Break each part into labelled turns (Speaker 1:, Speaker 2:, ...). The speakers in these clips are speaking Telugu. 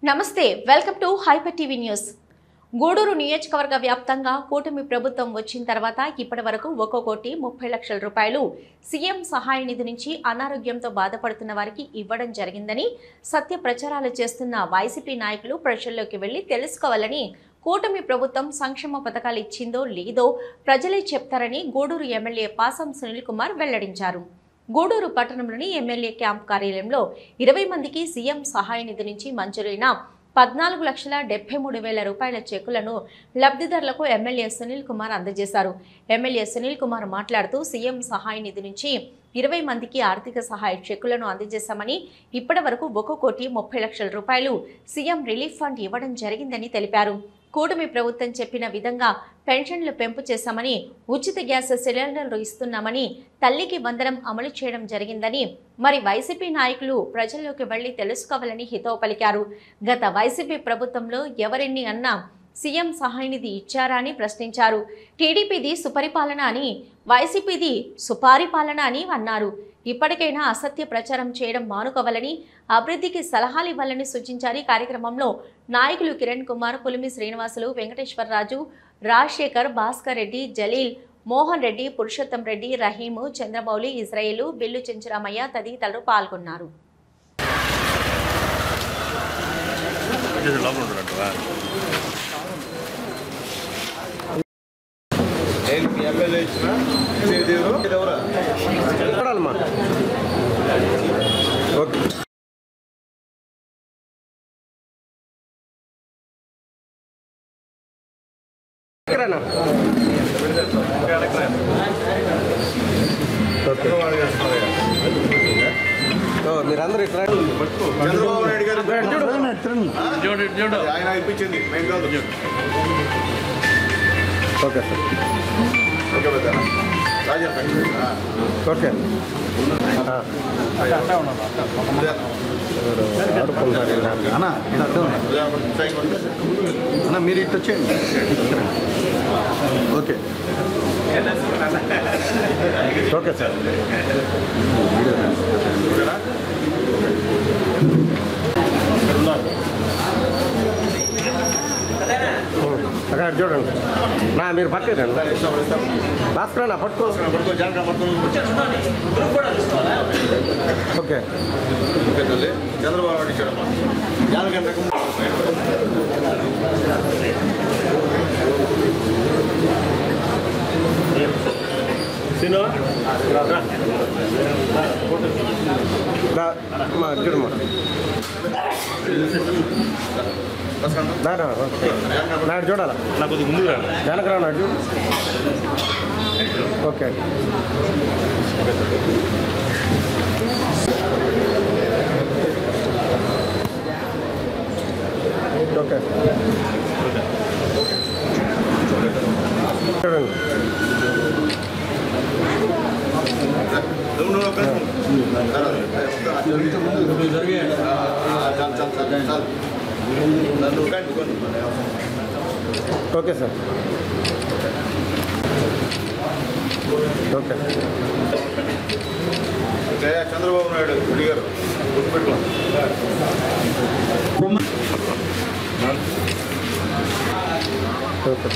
Speaker 1: నమస్తే welcome to hyper TV news. Gudur నియోజకవర్గ వ్యాప్తంగా కూటమి ప్రభుత్వం వచ్చిన తర్వాత ఇప్పటివరకు 1,30,00,000 రూపాయలు సీఎం సహాయ నిధి నుంచి అనారోగ్యంతో బాధపడుతున్న వారికి ఇవ్వడం జరిగిందని సత్య ప్రచారాలు చేస్తున్న వైసీపీ నాయకులు ప్రజల్లోకి వెళ్లి తెలుసుకోవాలని, కూటమి ప్రభుత్వం సంక్షేమ పథకాలు ఇచ్చిందో లేదో ప్రజలే చెప్తారని గూడూరు ఎమ్మెల్యే పాసం సునీల్ కుమార్ వెల్లడించారు. గూడూరు పట్టణంలోని ఎమ్మెల్యే క్యాంప్ కార్యాలయంలో 20 మందికి సీఎం సహాయ నిధి నుంచి మంజూరైన 14,73,000 రూపాయల చెక్కులను లబ్ధిదారులకు ఎమ్మెల్యే సునీల్ కుమార్ అందజేశారు. ఎమ్మెల్యే సునీల్ కుమార్ మాట్లాడుతూ సీఎం సహాయ నిధి నుంచి 20 మందికి ఆర్థిక సహాయ చెక్కులను అందజేశామని, ఇప్పటి వరకు 1,30,00,000 రూపాయలు సీఎం రిలీఫ్ ఫండ్ ఇవ్వడం జరిగిందని తెలిపారు. కూటమి ప్రభుత్వం చెప్పిన విధంగా పెన్షన్లు పెంపు చేశామని, ఉచిత గ్యాస్ సిలిండర్లు ఇస్తున్నామని, తల్లికి వందనం అమలు చేయడం జరిగిందని, మరి వైసీపీ నాయకులు ప్రజల్లోకి వెళ్లి తెలుసుకోవాలని హితవు పలికారు. గత వైసీపీ ప్రభుత్వంలో ఎవరెన్ని అన్నా సీఎం సహాయ నిధి ఇచ్చారా అని ప్రశ్నించారు. టీడీపీది సుపరిపాలన అని, వైసీపీది సుపారిపాలన అని అన్నారు. ఇప్పటికైనా అసత్య ప్రచారం చేయడం మానుకోవాలని, అభివృద్ధికి సలహాలు ఇవ్వాలని సూచించారు. కార్యక్రమంలో నాయకులు కిరణ్ కుమార్, పులిమి శ్రీనివాసులు, వెంకటేశ్వరరాజు, రాజశేఖర్, భాస్కర్ రెడ్డి, జలీల్, మోహన్ రెడ్డి, పురుషోత్తం రెడ్డి, రహీము, చంద్రమౌళి, ఇజ్రాయేలు, బిల్లు చెంచురామయ్య తదితరులు పాల్గొన్నారు.
Speaker 2: మీరందరూ ఇక్కడ చంద్రబాబు నాయుడు గారు ఆయన ఇప్పించింది మేము కాదు. ఓకే సార్, ఓకే రాజా ఓకే అన్న మీరు ఇటు వచ్చేయండి. Okay okay sir. అక్కడ చూడండి నా మీరు పట్టుకోండి. భాస్కర్ నా పట్టుకో. ఓకే చంద్రబాబు నాయుడు ఇచ్చాడమ్మా. చూడమ్మా నాడు చూడాలా నాకు ముందు వెనక రా నాడు. ఓకే ఓకే చూడండి. Okay sir. Okay Chandrababu Naidu గారు గుర్తుపెట్టుకోండి. ఓకే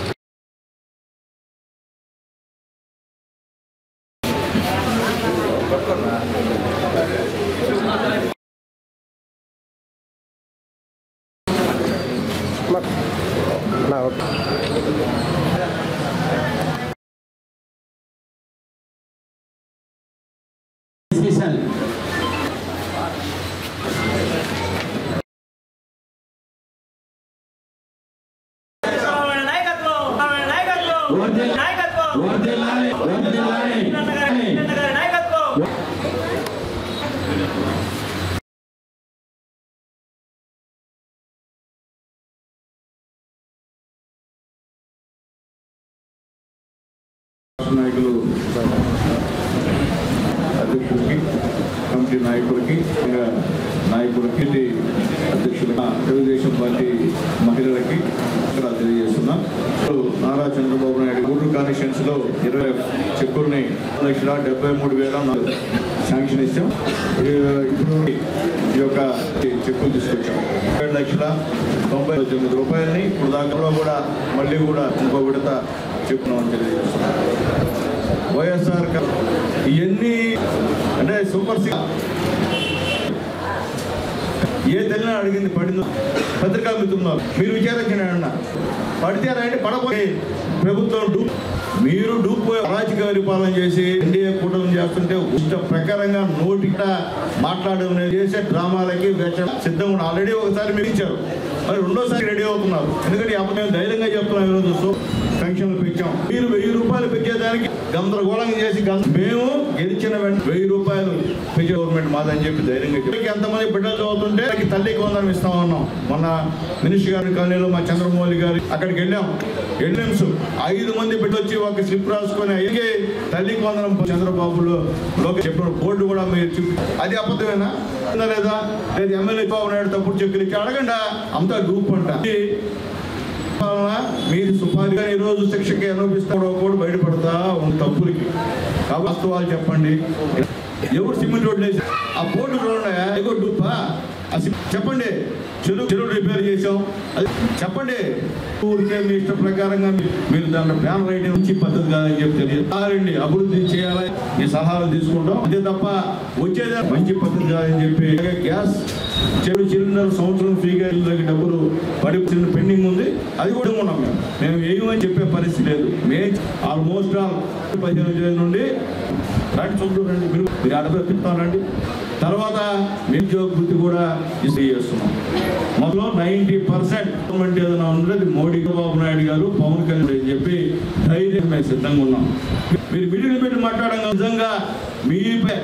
Speaker 2: నాయకులు, అధ్యక్షుడికి, కమిటీ
Speaker 3: నాయకులకి నాయకులకి అధ్యక్షులు తెలుగుదేశం పార్టీ మహిళలకి తెలియజేస్తున్నా. నారా చంద్రబాబు నాయుడు గూడూరు కాన్స్టిట్యున్సీ లో 20 చెక్కుల్ని 1,73,000 శాంక్షన్ ఇచ్చాం. ఇప్పుడు ఈ యొక్క చెక్కులు తీసుకొచ్చాం. 7,99,000 రూపాయలని ఇప్పుడు దాకా కూడా మళ్ళీ కూడా ఇంకో విడత చెప్పుకున్నామని తెలియజేస్తున్నాం. వైఎస్ఆర్ ఇవన్నీ అంటే సూపర్ ఏ తల్లిని అడిగింది పడిందో పత్రికా మిత్రున్నారు. మీరు విచారించిన అన్న పడితే రండి, పడపోయి ప్రభుత్వం మీరు డూపోయి అరాచక పరిపాలన చేసి ఎన్డీఏ కూటమి చేస్తుంటే ఇష్ట ప్రకారంగా నోటిట మాట్లాడడం చేసే డ్రామాలకి సిద్ధం ఆల్రెడీ ఒకసారి మీరు ఇచ్చారు, మరి రెండోసారి రెడీ అవుతున్నారు. ఎందుకంటే అప్పుడు మేము ధైర్యంగా చెప్తున్నాం. ఈరోజు పెన్షన్లు పెంచాం. మీరు 1,000 రూపాయలు పెంచేదానికి గందరగోళం చేసి మేము గెలిచిన వెంటనే 1,000 రూపాయలు పెంచే గవర్నమెంట్ మాదని చెప్పి ధైర్యంగా చెప్పి ఎంతమంది బిడ్డలు చదువుతుంటే తల్లికి వందనం ఇస్తా ఉన్నాం. మొన్న మినిస్టర్ గారి కాలనీలో మా చంద్రమౌళి గారి అక్కడికి వెళ్ళాం. 5 మంది బిడ్డ వచ్చి ఒక స్లిప్ రాసుకొని అయ్యే తల్లికి వందనం చంద్రబాబులో చెప్పిన బోర్డు కూడా మీరు చూపి అది అబద్ధమేనా లేదా? లేదు ఎమ్మెల్యే బాబు నాయుడు తప్పుడు చెక్కులు ఇచ్చి అడగండి, అంతా గ్రూప్ అంట. మీరు సుపాధిగా ఈరోజు శిక్షకి అనుభవిస్తాడో కూడా బయటపడతా ఉంది తప్పులకి. వాస్తవాలు చెప్పండి. ఎవరు సిమెంట్ రోడ్లు వేసి ఆ బోర్డు చూడండి, ఎగో డూపా చెప్పండి. చెరువు రిపేర్ చేసాం అది చెప్పండి. ఊరికే మీ ఇష్ట ప్రకారంగా మీరు దాంట్లో ప్లాన్ రైటింగ్ నుంచి పద్ధతి కాదని చెప్పి తెలియదు. అభివృద్ధి చేయాలి, మీ సలహాలు తీసుకుంటాం అంతే తప్ప వచ్చేదా మంచి పద్ధతి కాదని చెప్పి. గ్యాస్ సిలిండర్ సంవత్సరం ఫ్రీగా డబ్బులు పడి పెండింగ్ ఉంది, అది కూడా ఉన్నాం. మేము ఏమని చెప్పే పరిస్థితి లేదు. ఆల్మోస్ట్ 15 నుండి రండి చూడండి, మీరు అడగ చెప్తానండి. తర్వాత నిరుద్యోగ వృత్తి కూడా చేస్తున్నాం. మొదలు 90% గవర్నమెంట్ ఏదైనా ఉండేది మోడీ బాబు నాయుడు గారు పవన్ కళ్యాణ్ అని చెప్పి ధైర్యం మేము సిద్ధంగా ఉన్నాం. మీరు మిడిల్ పెట్టి మాట్లాడడం నిజంగా మీపై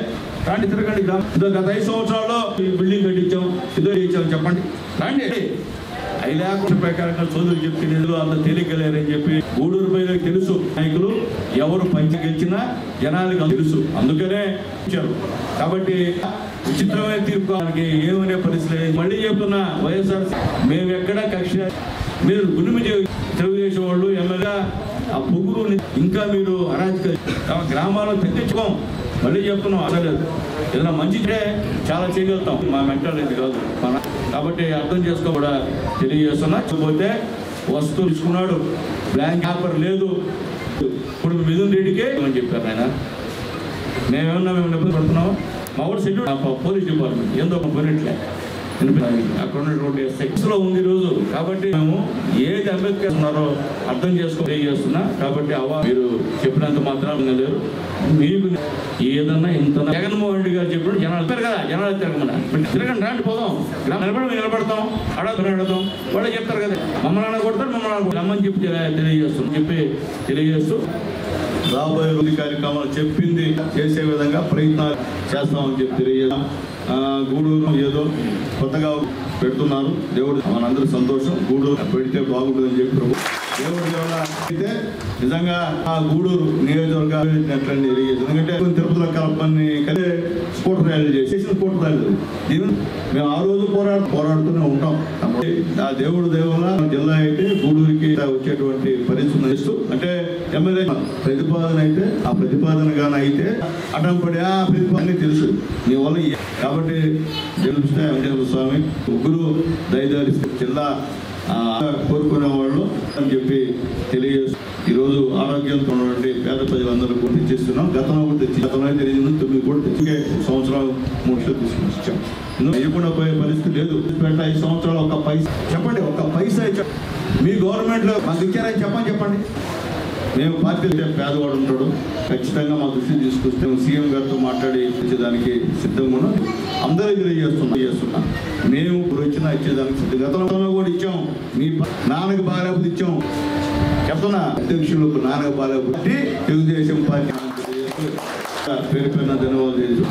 Speaker 3: రండి తిరగండి. గత 5 సంవత్సరాల్లో బిల్డింగ్ కట్టించాం, ఇదో ఇచ్చాం చెప్పండి రండి. 5 లక్షల ప్రకారంగా చోదులు చెప్తే అంత తేలికలేరని చెప్పి గూడూరు పైన తెలుసు. నాయకులు ఎవరు పంచి గెలిచినా జనాలకు తెలుసు, అందుకనే ఇచ్చారు. కాబట్టి విచిత్రమైన తీర్పుకోవడానికి ఏమనే పరిస్థితి లేదు. మళ్ళీ చెప్తున్నా, వైఎస్ఆర్ మేము ఎక్కడ కక్ష మీరు గుడిమి తెలుగుదేశం వాళ్ళు ఎమ్మెల్యే ఆ పొగురు ఇంకా మీరు అరాజక గ్రామాల్లో తగ్గించుకోం. మళ్ళీ చెప్తున్నాం, అసలేదు ఏదైనా మంచిదే చాలా చేయగలుగుతాం. మా మెంటాలిటీ కాదు కాబట్టి అర్థం చేసుకో కూడా తెలియజేస్తున్నా. పోతే వస్తువు తీసుకున్నాడు, బ్లాంక్ పేపర్ లేదు. ఇప్పుడు మిథున్ రెడ్డికే అని చెప్పారు ఆయన. మేమేమన్నా మేము ఇబ్బంది పడుతున్నాం. మా ఊరు షెడ్యూల్ పోలీస్ డిపార్ట్మెంట్ ఏందో పోయినట్లే అక్కడ ఉన్నటువంటి సెక్స్లో ఉంది ఈరోజు. కాబట్టి మేము ఏది అంబేద్కర్ ఉన్నారో అర్థం తెలియజేస్తున్నా. కాబట్టి మీరు చెప్పినంత మాత్రం లేరు. మీకు ఏదన్నా ఇంత జగన్మోహన్ రెడ్డి గారు చెప్పినట్టు జనాలు చెప్పారు కదా, జనాలు తిరగమని తిరగండి రండి పోదాం, నిలబడతాం, అడగడం వాళ్ళు చెప్తారు కదా, మమ్మల్ని కొడతారు, మమ్మల్ని రమ్మని చెప్పి తెలియజేస్తూ రాబోయే రోజు కార్యక్రమాలు చెప్పింది చేసే విధంగా ప్రయత్నాలు చేస్తామని చెప్పి తెలియజేస్తాం. గూడూరు ఏదో కొత్తగా పెడుతున్నారు, దేవుడు మనందరూ సంతోషం. గూడూరు పెడితే బాగుంటుందని చెప్పి దేవుడి అయితే నిజంగా ఆ గూడూరు నియోజకవర్గాలు తెలియజేది. ఎందుకంటే తిరుపతిలో కలపని కలిసి స్కూటర్ ర్యాలీ చేసిన స్కూటర్ ర్యాలీ దీని మేము ఆ రోజు పోరాడుతూనే ఉంటాం. కాబట్టి ఆ దేవుడు దేవుల జిల్లా అయితే గూడూరుకి వచ్చేటువంటి పరిస్థితులు ఇస్తూ అంటే ఎమ్మెల్యే ప్రతిపాదన అయితే ఆ ప్రతిపాదనగాన అయితే అడ్డంపడి ఆ ప్రతిపాదన తెలుసు నీ వల్ల. కాబట్టి గెలిపిస్తే వెంకటేశ్వర స్వామి ముగ్గురు దయదారిస్తే జిల్లా కోరుకునే వాళ్ళు అని చెప్పి తెలియజేస్తూ ఈరోజు ఆరోగ్యంతో ఉన్నటువంటి పేద ప్రజలందరూ కూడా తెచ్చిస్తున్నాం. గతంలో కూడా గతంలో తెలియదు 9 కూడా తెచ్చి సంవత్సరాలు 3 తీసుకుని ఇచ్చాం. ఇవ్వకుండా పోయే పరిస్థితి లేదు. 5 సంవత్సరాలు ఒక పైసా చెప్పండి, ఒక పైసా మీ గవర్నమెంట్లో మాకు ఇచ్చారని చెప్పండి. మేము పార్టీ పేదవాడు ఉంటాడు, ఖచ్చితంగా మా దృష్టిని తీసుకొస్తే సీఎం గారితో మాట్లాడి ఇచ్చేదానికి సిద్ధంగా ఉన్నాం. అందరికీ తెలియజేస్తున్నా మేము ఇప్పుడు వచ్చినా ఇచ్చేదానికి సిద్ధం. గతంలో కూడా ఇచ్చాం. మీ నాన్నకు బాగాలేకపోతే ఇచ్చాం చెప్తున్నా. అధ్యక్షులకు నాన్నకు బాగాలేకపోతే తెలుగుదేశం పార్టీ పేరు ధన్యవాదాలు.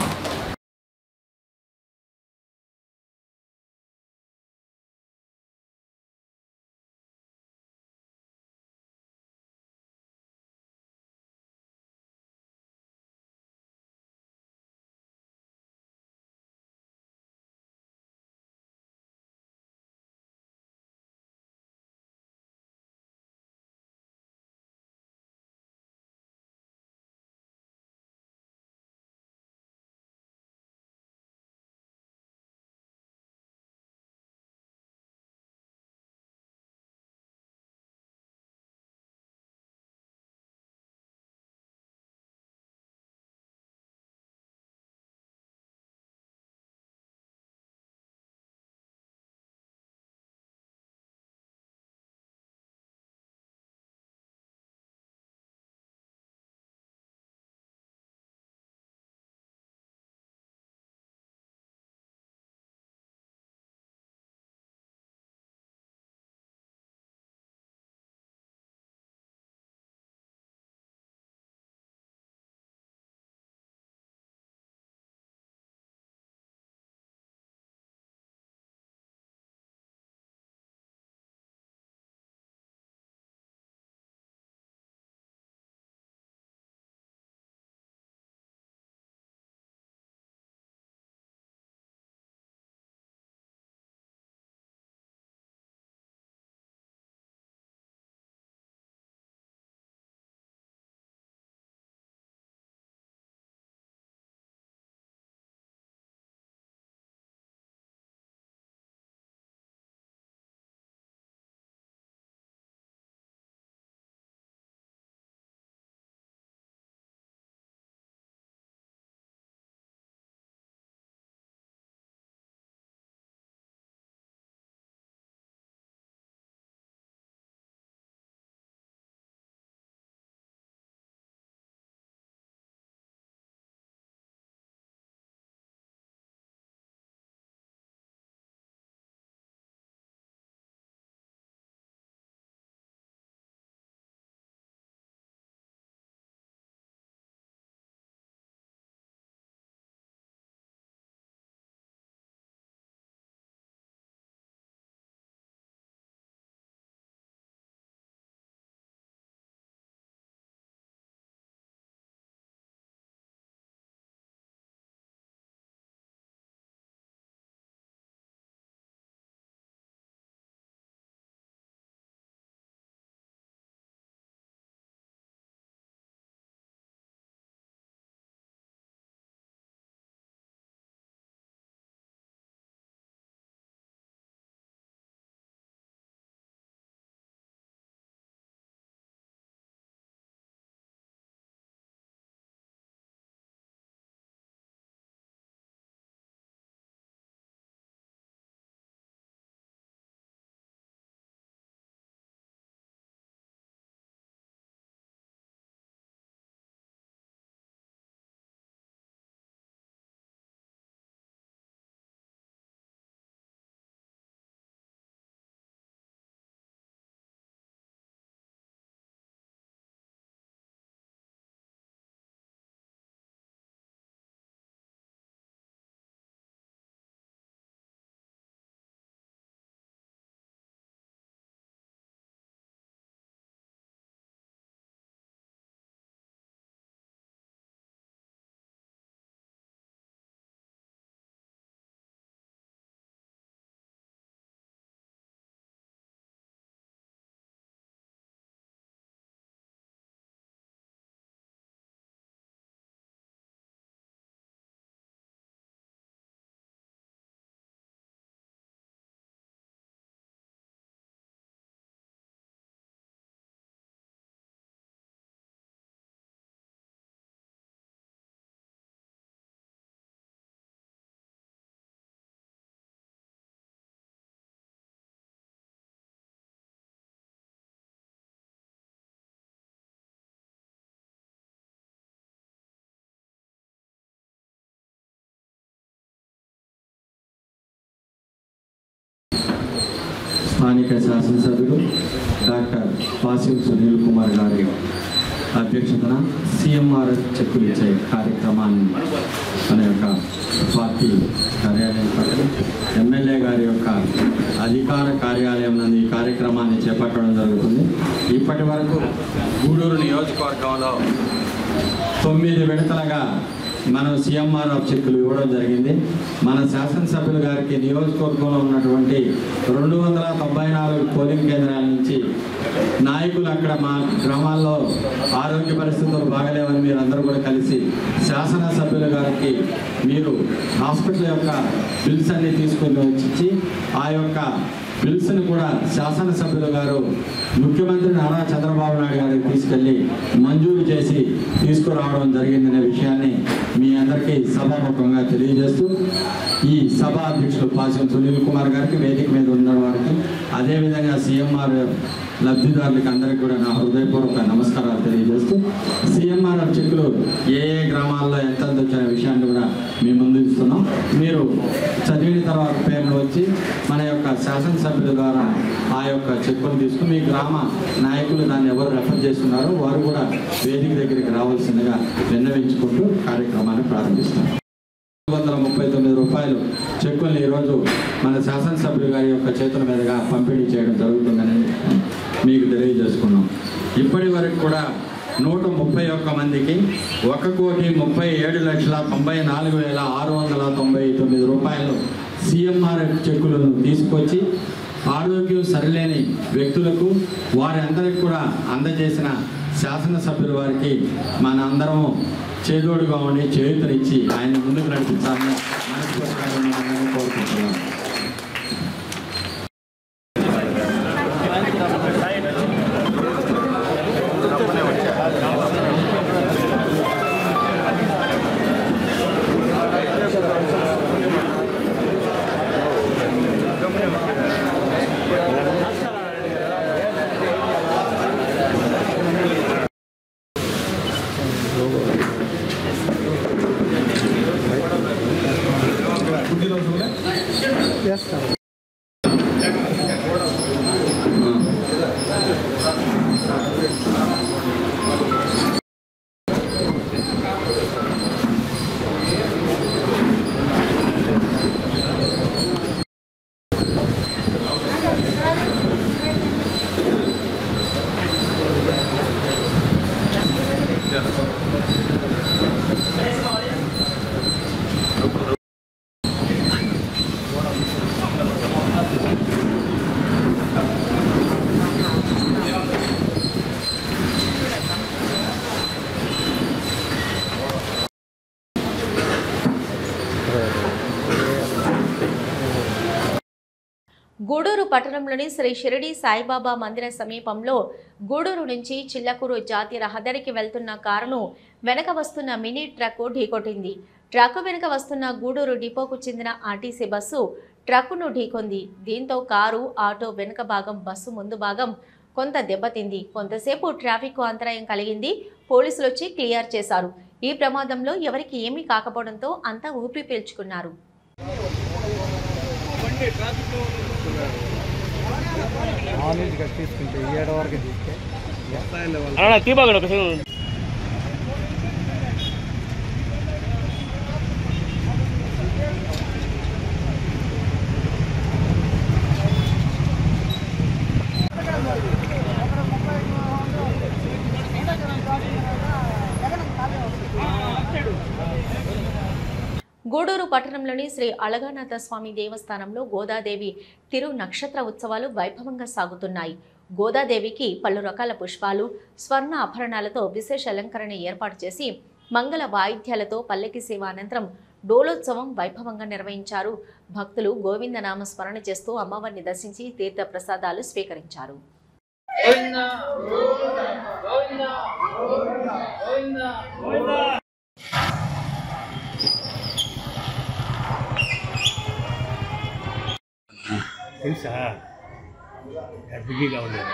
Speaker 4: స్థానిక శాసనసభ్యులు డాక్టర్ పాసిం సునీల్ కుమార్ గారి అధ్యక్షతన సిఎంఆర్ చెక్కులు ఇచ్చే కార్యక్రమాన్ని మన యొక్క పార్టీ కార్యాలయం పక్కన ఎమ్మెల్యే గారి యొక్క అధికార కార్యాలయం నందు ఈ కార్యక్రమాన్ని చేపట్టడం జరుగుతుంది. ఇప్పటి వరకు గూడూరు నియోజకవర్గంలో 9 విడతలుగా మనం సిఎంఆర్ఎఫ్ చెక్కులు ఇవ్వడం జరిగింది. మన శాసనసభ్యులు గారికి నియోజకవర్గంలో ఉన్నటువంటి 294 పోలింగ్ కేంద్రాల నుంచి నాయకులు అక్కడ మా గ్రామాల్లో ఆరోగ్య పరిస్థితులు బాగలేవని మీరు అందరూ కూడా కలిసి శాసనసభ్యుల గారికి మీరు హాస్పిటల్ యొక్క బిల్స్ అన్ని తీసుకొని వచ్చి ఆ యొక్క బిల్స్ని కూడా శాసనసభ్యులు గారు ముఖ్యమంత్రి నారా చంద్రబాబు నాయుడు గారికి తీసుకెళ్ళి మంజూరు చేసి తీసుకురావడం జరిగిందనే విషయాన్ని మీ అందరికీ సభాముఖంగా తెలియజేస్తూ ఈ సభా అధ్యక్షులు పాసిం సునీల్ కుమార్ గారికి, వేదిక మీద ఉన్న వారికి, అదేవిధంగా సిఎంఆర్ లబ్ధిదారులకి అందరికీ కూడా నా హృదయపూర్వక నమస్కారాలు తెలియజేస్తూ సిఎంఆర్ఎఫ్ చెక్కులు ఏ గ్రామాల్లో ఎంత వచ్చిన విషయాన్ని కూడా మీ ముందు ఇస్తున్నాం. మీరు చదివిన తర్వాత పేర్లు వచ్చి మన యొక్క శాసనసభ్యుల ద్వారా ఆ యొక్క చెక్కులు తీసుకుని మీ గ్రామ నాయకులు దాన్ని ఎవరు రెఫర్ చేస్తున్నారో వారు కూడా వేదిక దగ్గరికి రావాల్సిందిగా విన్నవించుకుంటూ కార్యక్రమాన్ని ప్రారంభిస్తాం. 239 రూపాయలు చెక్కుల్ని ఈరోజు మన శాసనసభ్యులు గారి యొక్క చేతుల మీదుగా పంపిణీ చేయడం జరుగుతుందని మీకు తెలియజేసుకున్నాం. ఇప్పటి వరకు కూడా 131 మందికి 1,37,94,699 రూపాయలు సిఎంఆర్ఎఫ్ చెక్కులను తీసుకొచ్చి ఆరోగ్యం సరిలేని వ్యక్తులకు వారందరికీ కూడా అందజేసిన శాసనసభ్యుల వారికి మన అందరం చేదోడుగా ఉండి చేయూతనిచ్చి ఆయన ముందుకు నడిపించాలని మనస్ఫూర్తిగా కోరుకుంటున్నాను.
Speaker 1: గూడూరు పట్టణంలోని శ్రీ షిరిడి సాయిబాబా మందిర సమీపంలో గూడూరు నుంచి చిల్లకూరు జాతీయ రహదారికి వెళ్తున్న కారును వెనక వస్తున్న మినీ ట్రక్కు ఢీకొట్టింది. ట్రక్కు వెనుక వస్తున్న గూడూరు డిపోకు చెందిన ఆర్టీసీ బస్సు ట్రక్కును ఢీకొంది. దీంతో కారు, ఆటో వెనుక భాగం, బస్సు ముందు భాగం కొంత దెబ్బతింది. కొంతసేపు ట్రాఫిక్ అంతరాయం కలిగింది. పోలీసులు వచ్చి క్లియర్ చేశారు. ఈ ప్రమాదంలో ఎవరికి ఏమీ కాకపోవడంతో అంతా ఊపిరి పీల్చుకున్నారు. గూడూరు పట్టణంలోని శ్రీ అళగానాథ స్వామి దేవస్థానంలో గోదాదేవి తిరు నక్షత్ర ఉత్సవాలు వైభవంగా సాగుతున్నాయి. గోదాదేవికి పలు రకాల పుష్పాలు, స్వర్ణ ఆభరణాలతో విశేష అలంకరణ ఏర్పాటు చేసి మంగళ వాయిద్యాలతో పల్లకి సేవ అనంతరం డోలోత్సవం వైభవంగా నిర్వహించారు. భక్తులు గోవిందనామ స్మరణ చేస్తూ అమ్మవారిని దర్శించి తీర్థ ప్రసాదాలు స్వీకరించారు.
Speaker 2: తెలుసా హ్యాపీగా ఉండేది.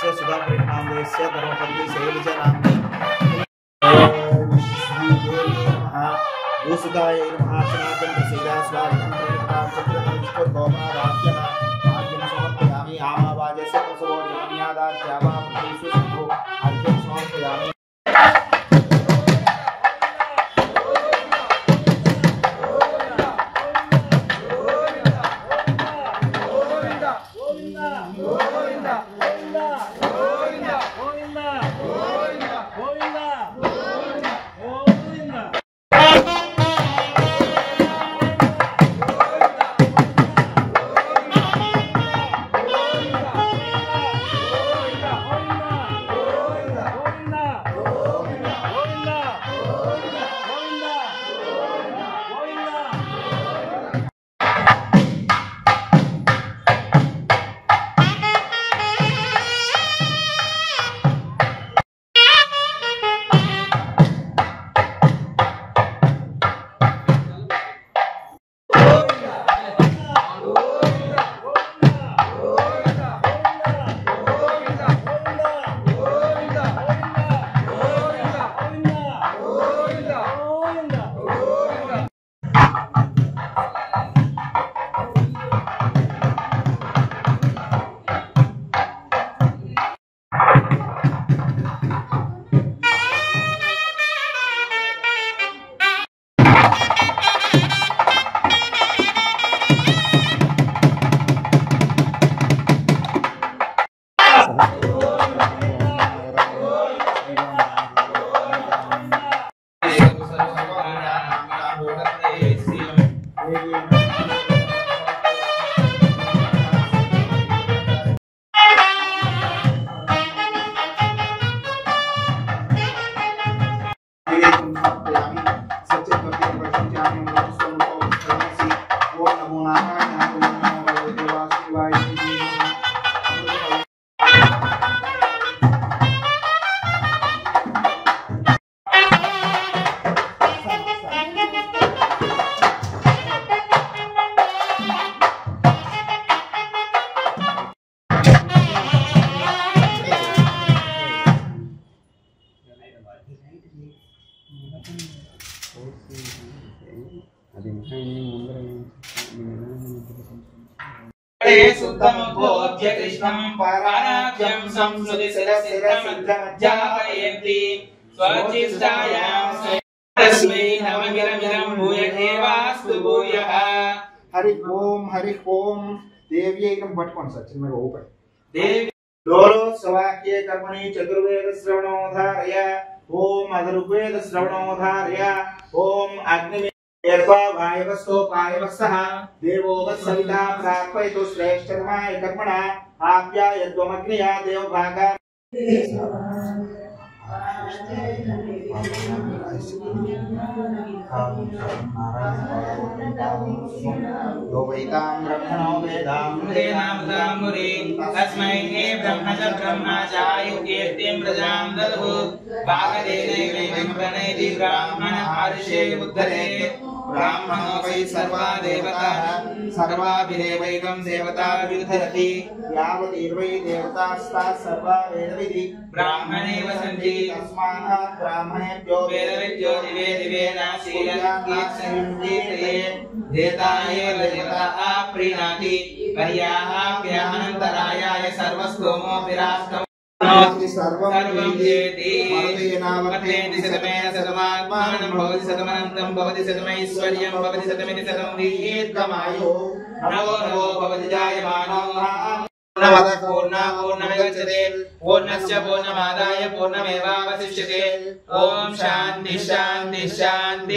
Speaker 5: से सुधाकृष्णादेस्य धर्मपत्नी शैलजानाम्नी भूसुताय नमः सनातन प्रसीदा स्वागतं प्रेरणां चक्रधरविष्णु गोपाराध्यः आद्यं समर्पयामि आमावाजस्य प्रसवो जन्यादाद्यावा प्रतिषु शम्भो आद्यं समर्पयामि
Speaker 6: शुद्धमुपोज्य कृष्णं पाराज्यं संस्कृति सिद्धमज्जापयन्ति स्वचिष्टायां तस्मै नमः भूयदेवास्तु भूयः।
Speaker 5: हरि ओम देव्यै नमः पठकोन सचिन में ऊपर
Speaker 6: देवी
Speaker 5: दोलोत्सवाख्ये कर्मणि चतुर्वेद श्रवणोधारय ओम अधर्वेद श्रवणोधारय ओम अग्नि वायवस्तो पायवस्तः देवो वत्सविता प्राप्यतु श्रेष्ठतमाय कर्मणा आप्यायत्वमग्निया देवभागा यो वैतां ब्रह्मणो वेदामृतेनामृताम्बुरे तस्मै ब्रह्मच ब्रह्मचायुर्कीर्तिं प्रजां ददतु भागदेनैवं प्रणयति ब्राह्मण आर्षे उद्धरे ब्राह्मणो वै सर्वा देवताः सर्वाभिरेवैकं देवताभिरुद्धरति यावतीर्वै देवतास्ताः सर्वा वेदविधि ब्राह्मणेव सन्ति तस्मात् ब्राह्मणेभ्यो वेदविद्यो दिवे दिवेन शीलकीर्तये देताय देवता प्रीणाति पर्याहाभ्यानन्तरायाय सर्वस्तोमो विराष्टम् सर्वं जेति वर्तेनावर्तेति शतमेन शतमात्मानं भवति शतमनन्तं भवति शतमैश्वर्यं भवति शतमिति शतं दीर्घमायुः नवो नवो भवति जायमानो पूर्णमदः पूर्णमिदच्यते पूर्णस्य पूर्णमादाय पूर्णमेवावशिष्यते ओम शांति शांति शांति।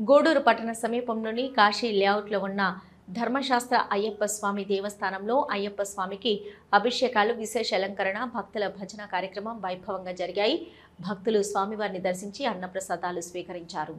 Speaker 1: గూడూరు పట్టణ సమీపంలోని కాశీ లేఅవుట్లో ఉన్న ధర్మశాస్త్ర అయ్యప్ప స్వామి దేవస్థానంలో అయ్యప్ప స్వామికి అభిషేకాలు, విశేష అలంకరణ, భక్తుల భజన కార్యక్రమం వైభవంగా జరిగాయి. భక్తులు స్వామివారిని దర్శించి అన్నప్రసాదాలు స్వీకరించారు.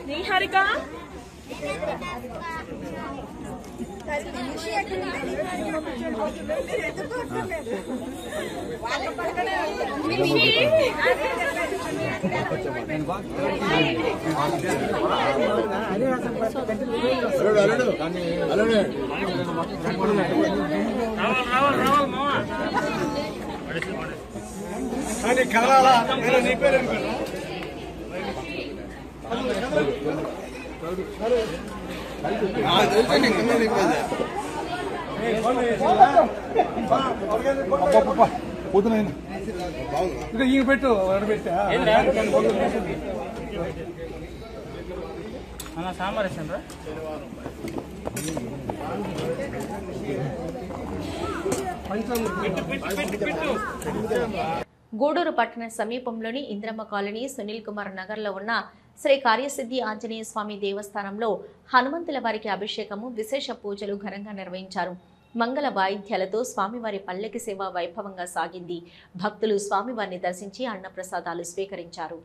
Speaker 7: నిహారిక
Speaker 8: ఇంకా ఈ పెట్టు పెట్టా సాంబార్ వేసాను
Speaker 1: గూడూరు పట్టణ సమీపంలోని ఇంద్రమ్మ కాలనీ సునీల్ కుమార్ నగర్లో ఉన్న శ్రీ కార్యసిద్ధి ఆంజనేయ స్వామి దేవస్థానంలో హనుమంతుల వారికి అభిషేకము విశేష పూజలు ఘనంగా నిర్వహించారు. మంగళ వాయిద్యాలతో స్వామివారి పల్లకి సేవ వైభవంగా సాగింది. భక్తులు స్వామివారిని దర్శించి అన్నప్రసాదాలు స్వీకరించారు.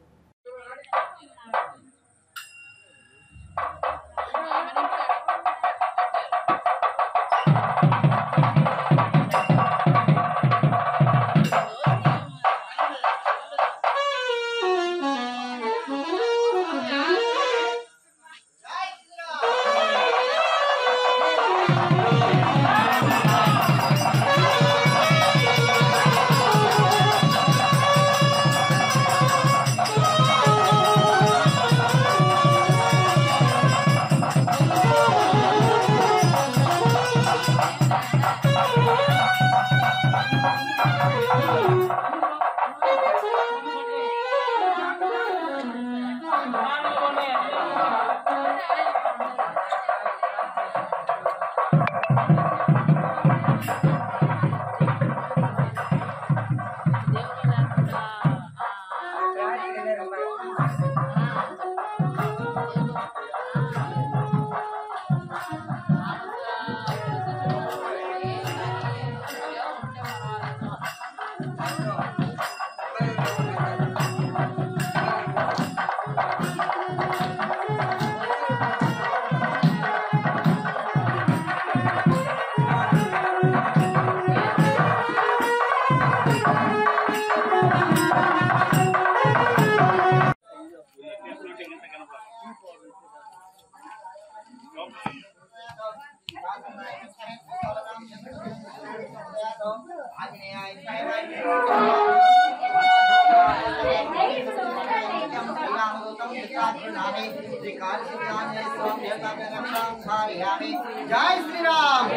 Speaker 5: जय श्री राम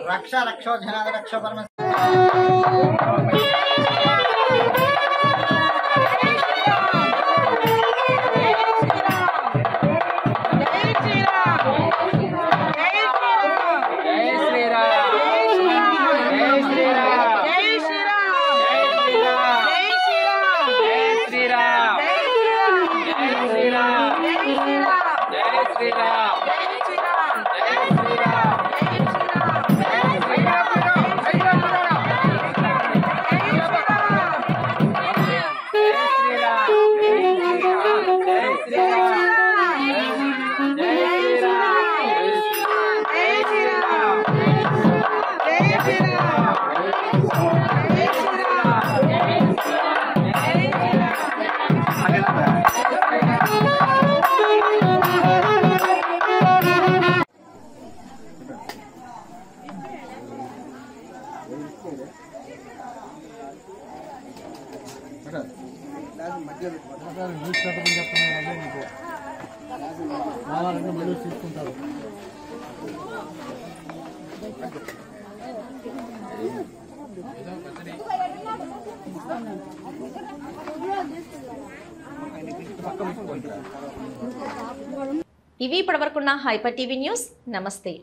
Speaker 5: रक्ष रक्षो जनाद रक्ष परम తీసుకుంటారు.
Speaker 1: ఇవి ఇప్పటివరకున్న హైపర్ టీవీ న్యూస్. నమస్తే.